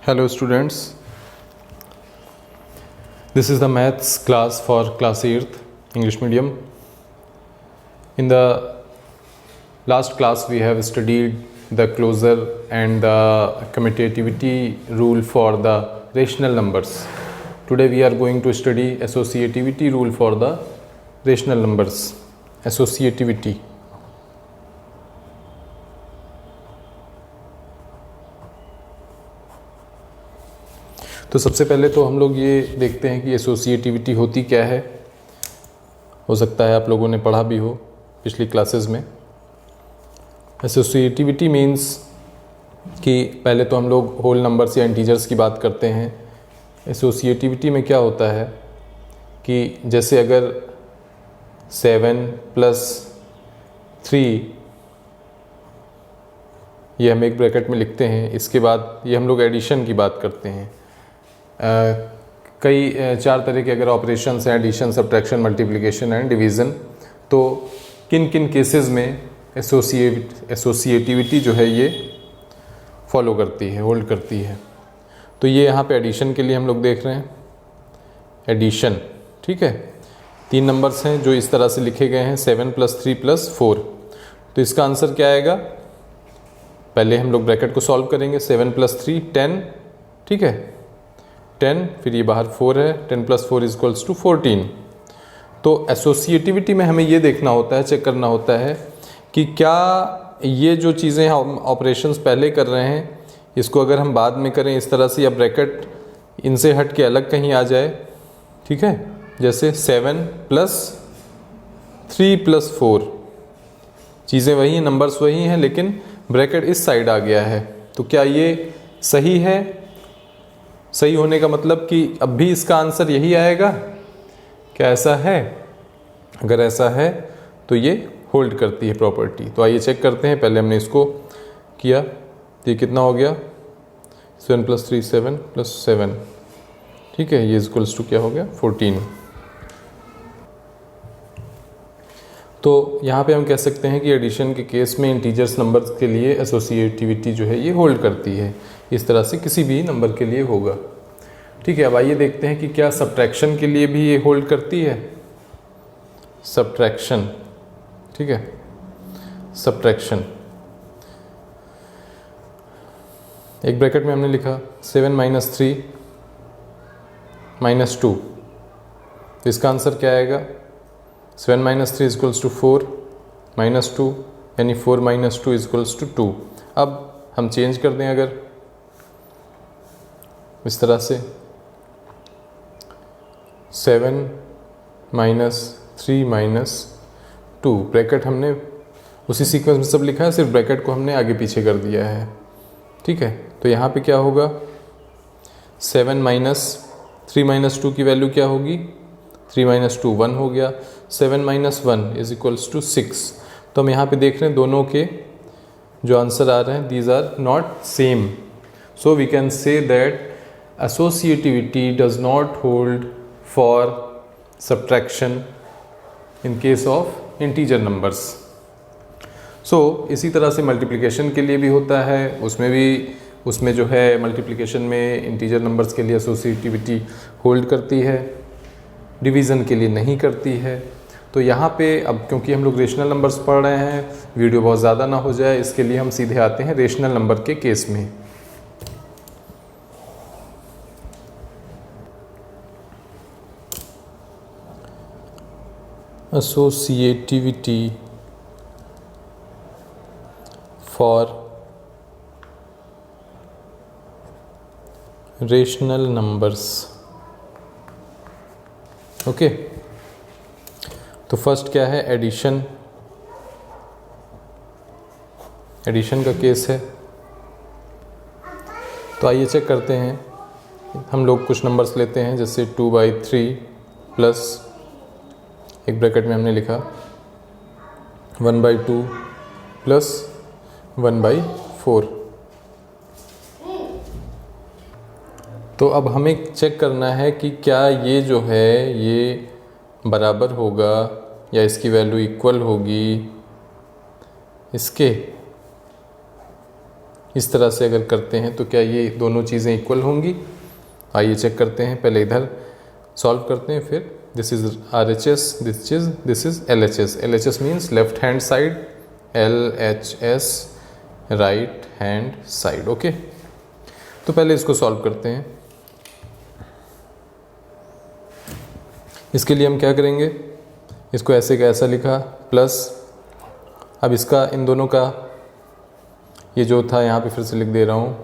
Hello students, this is the maths class for class 8th English medium. In the last class we have studied the closure and the commutativity rule for the rational numbers. Today we are going to study associativity rule for the rational numbers. Associativity. तो सबसे पहले तो हम लोग ये देखते हैं कि एसोसिएटिविटी होती क्या है। हो सकता है आप लोगों ने पढ़ा भी हो पिछली क्लासेस में। एसोसिएटिविटी मीन्स कि पहले तो हम लोग होल नंबर्स या इंटीजर्स की बात करते हैं। एसोसिएटिविटी में क्या होता है कि जैसे अगर 7 + 3 ये हम एक ब्रैकेट में लिखते हैं, इसके बाद ये हम लोग एडिशन की बात करते हैं। कई 4 तरह के अगर ऑपरेशंस हैं, addition, subtraction, multiplication and division, तो किन किन केसेस में एसोसिएटिविटी जो है ये फॉलो करती है, होल्ड करती है। तो ये यहाँ पे एडिशन के लिए हम लोग देख रहे हैं। एडिशन, ठीक है, 3 नंबर्स हैं जो इस तरह से लिखे गए हैं, 7 + 3 + 4। तो इसका आंसर क्या आएगा? पहले हम लोग ब्रैकेट को सॉल्व करेंगे। 7 + 3 10, ठीक है, 10, फिर ये बाहर 4 है, 10 + 4 = 14। तो एसोसिएटिविटी में हमें ये देखना होता है, चेक करना होता है कि क्या ये जो चीज़ें हम ऑपरेशंस पहले कर रहे हैं इसको अगर हम बाद में करें इस तरह से, या ब्रैकेट इनसे हट के अलग कहीं आ जाए, ठीक है, जैसे 7 + 3 + 4, चीज़ें वही हैं, नंबर्स वही हैं, लेकिन ब्रैकेट इस साइड आ गया है। तो क्या ये सही है? सही होने का मतलब कि अब भी इसका आंसर यही आएगा? क्या ऐसा है? अगर ऐसा है तो ये होल्ड करती है प्रॉपर्टी। तो आइए चेक करते हैं। पहले हमने इसको किया, तो ये कितना हो गया? 7 + 3 7 + 7, ठीक है, ये इक्वल्स टू क्या हो गया? 14। तो यहाँ पे हम कह सकते हैं कि एडिशन के केस में इंटीजर्स नंबर्स के लिए एसोसिएटिविटी जो है ये होल्ड करती है। इस तरह से किसी भी नंबर के लिए होगा, ठीक है। अब आइए देखते हैं कि क्या सब्ट्रैक्शन के लिए भी ये होल्ड करती है। सब्ट्रैक्शन, ठीक है, सब्ट्रैक्शन, एक ब्रैकेट में हमने लिखा 7 - 3 - 2। तो इसका आंसर क्या आएगा? 7 - 3 = 4 - 2, यानी 4 - 2 = 2। अब हम चेंज कर दें अगर इस तरह से, 7 - 3 - 2, ब्रैकेट हमने उसी सीक्वेंस में सब लिखा है, सिर्फ ब्रैकेट को हमने आगे पीछे कर दिया है, ठीक है। तो यहाँ पे क्या होगा? 7 - 3 - 2 की वैल्यू क्या होगी? 3 - 2 1 हो गया। 7 - 1 = 6। तो हम यहाँ पे देख रहे हैं दोनों के जो आंसर आ रहे हैं, these are not same. So we can say that associativity does not hold for subtraction in case of integer numbers. So इसी तरह से मल्टीप्लिकेशन के लिए भी होता है। उसमें जो है मल्टीप्लिकेशन में इंटीजर नंबर्स के लिए एसोसिएटिविटी होल्ड करती है, डिवीज़न के लिए नहीं करती है। तो यहाँ पे अब क्योंकि हम लोग रेशनल नंबर्स पढ़ रहे हैं, वीडियो बहुत ज़्यादा ना हो जाए, इसके लिए हम सीधे आते हैं रेशनल नंबर के केस में। Associativity for rational numbers, okay. तो फर्स्ट क्या है? एडिशन। एडिशन का केस है। तो आइए चेक करते हैं। हम लोग कुछ नंबर्स लेते हैं, जैसे 2/3 प्लस, एक ब्रैकेट में हमने लिखा 1/2 प्लस 1/4। तो अब हमें चेक करना है कि क्या ये जो है ये बराबर होगा या इसकी वैल्यू इक्वल होगी इसके, इस तरह से अगर करते हैं तो क्या ये दोनों चीज़ें इक्वल होंगी? आइए चेक करते हैं। पहले इधर सॉल्व करते हैं, फिर this is RHS, this is LHS। LHS means left hand side, LHS right hand side. Okay, तो पहले इसको सॉल्व करते हैं। इसके लिए हम क्या करेंगे, इसको ऐसे का ऐसा लिखा प्लस, अब इसका इन दोनों का ये जो था यहाँ पे फिर से लिख दे रहा हूँ,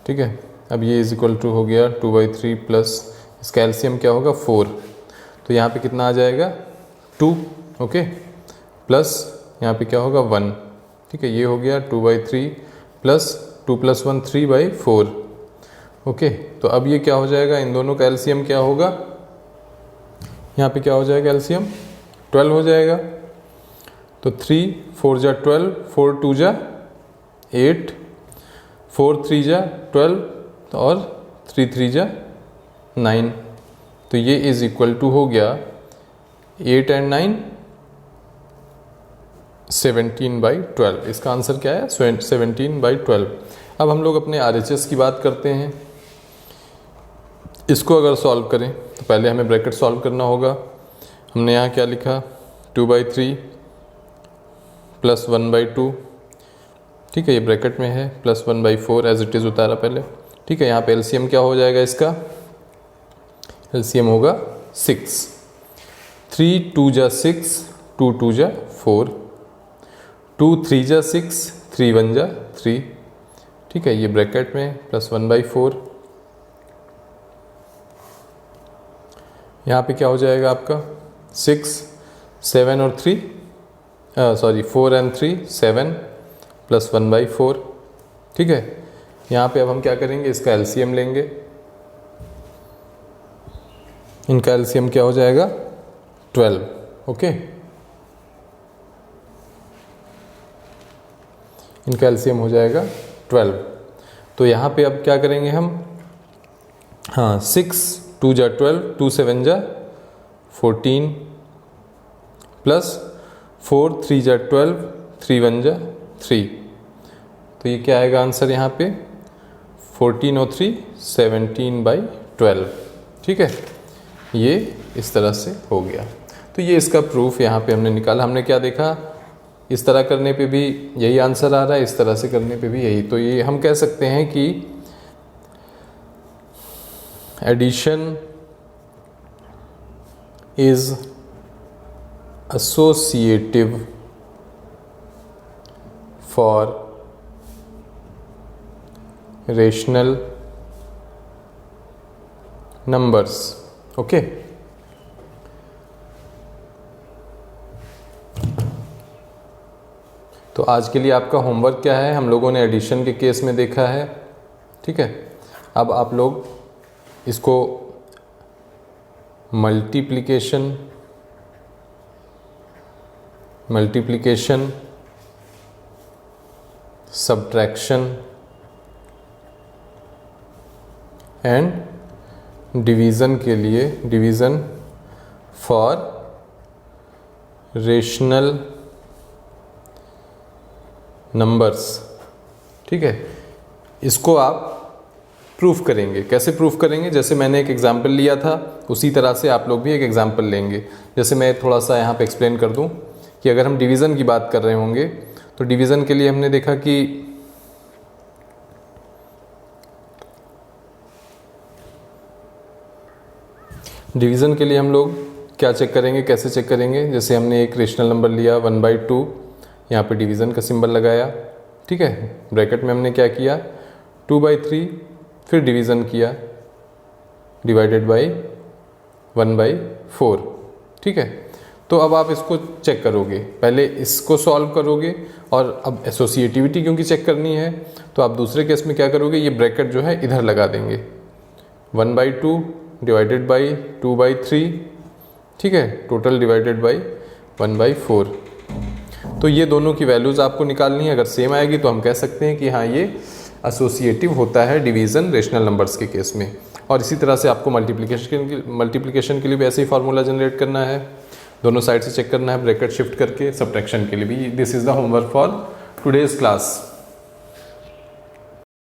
ठीक है। अब ये इज इक्वल टू हो गया 2/3 प्लस इसका एलसीएम क्या होगा 4, तो यहाँ पे कितना आ जाएगा 2, ओके, प्लस यहाँ पे क्या होगा 1, ठीक है। ये हो गया 2/3 प्लस 2 + 1 3/4, ओके। तो अब ये क्या हो जाएगा, इन दोनों का एलसीएम क्या होगा, यहाँ पे क्या हो जाएगा एलसीएम 12 हो जाएगा। तो 3 4 जा 12, 4 2 जा 8, 4 3 जा 12 और 3 3 जा 9, तो ये इज इक्वल टू हो गया 8 और 9 17/12। इसका आंसर क्या है 17/12। अब हम लोग अपने RHS की बात करते हैं। इसको अगर सॉल्व करें तो पहले हमें ब्रैकेट सॉल्व करना होगा। हमने यहाँ क्या लिखा 2/3 प्लस 1/2, ठीक है, ये ब्रैकेट में है, प्लस 1/4 एज इट इज़ उतारा पहले, ठीक है। यहाँ पे एलसीएम क्या हो जाएगा, इसका एलसीएम होगा 6, 3 2 जा 6, 2 2 जा 4, 2 3 जा 6, 3 1 जा 3, ठीक है, ये ब्रैकेट में प्लस 1/4। यहाँ पे क्या हो जाएगा आपका 6 7 और 3 4 और 3 7 प्लस 1/4, ठीक है। यहाँ पे अब हम क्या करेंगे, इसका एलसीएम लेंगे। इनका एलसीएम क्या हो जाएगा 12, ओके। इनका एलसीएम हो जाएगा 12। तो यहाँ पे अब क्या करेंगे हम, हाँ 6 2 जा 12, 2 7 जा 14 प्लस 4 3 जा 12, 3 1 जा 3, तो ये क्या आएगा आंसर यहाँ पे 14 और 3 17/12, ठीक है। ये इस तरह से हो गया। तो ये इसका प्रूफ यहाँ पे हमने निकाला। हमने क्या देखा, इस तरह करने पे भी यही आंसर आ रहा है, इस तरह से करने पे भी यही। तो ये हम कह सकते हैं कि addition is associative for rational numbers, okay. तो आज के लिए आपका होमवर्क क्या है, हम लोगों ने एडिशन के केस में देखा है, ठीक है। अब आप लोग इसको मल्टीप्लिकेशन सब्ट्रैक्शन एंड डिवीज़न के लिए, डिवीज़न फॉर रेशनल नंबर्स, ठीक है, इसको आप प्रूफ करेंगे। कैसे प्रूफ करेंगे, जैसे मैंने एक एग्जाम्पल लिया था उसी तरह से आप लोग भी एक एग्जाम्पल लेंगे। जैसे मैं थोड़ा सा यहाँ पे एक्सप्लेन कर दूँ कि अगर हम डिवीज़न की बात कर रहे होंगे तो डिवीज़न के लिए हमने देखा कि डिवीज़न के लिए हम लोग क्या चेक करेंगे, कैसे चेक करेंगे। जैसे हमने एक रेशनल नंबर लिया 1/2, यहाँ पे डिवीज़न का सिंबल लगाया, ठीक है। ब्रैकेट में हमने क्या किया 2/3, फिर डिवीज़न किया डिवाइडेड बाई 1/4, ठीक है। तो अब आप इसको चेक करोगे, पहले इसको सॉल्व करोगे और अब एसोसिएटिविटी क्योंकि चेक करनी है तो आप दूसरे केस में क्या करोगे, ये ब्रैकेट जो है इधर लगा देंगे 1/2 डिवाइडेड बाई 2/3, ठीक है, टोटल डिवाइडेड बाई 1/4। तो ये दोनों की वैल्यूज़ आपको निकालनी है। अगर सेम आएगी तो हम कह सकते हैं कि हाँ ये एसोसिएटिव होता है डिवीज़न रेशनल नंबर्स के केस में। और इसी तरह से आपको मल्टीप्लिकेशन के लिए भी ऐसे ही फार्मूला जनरेट करना है, दोनों साइड से चेक करना है ब्रैकेट शिफ्ट करके। सब्ट्रैक्शन के लिए भी this is the homework for today's class.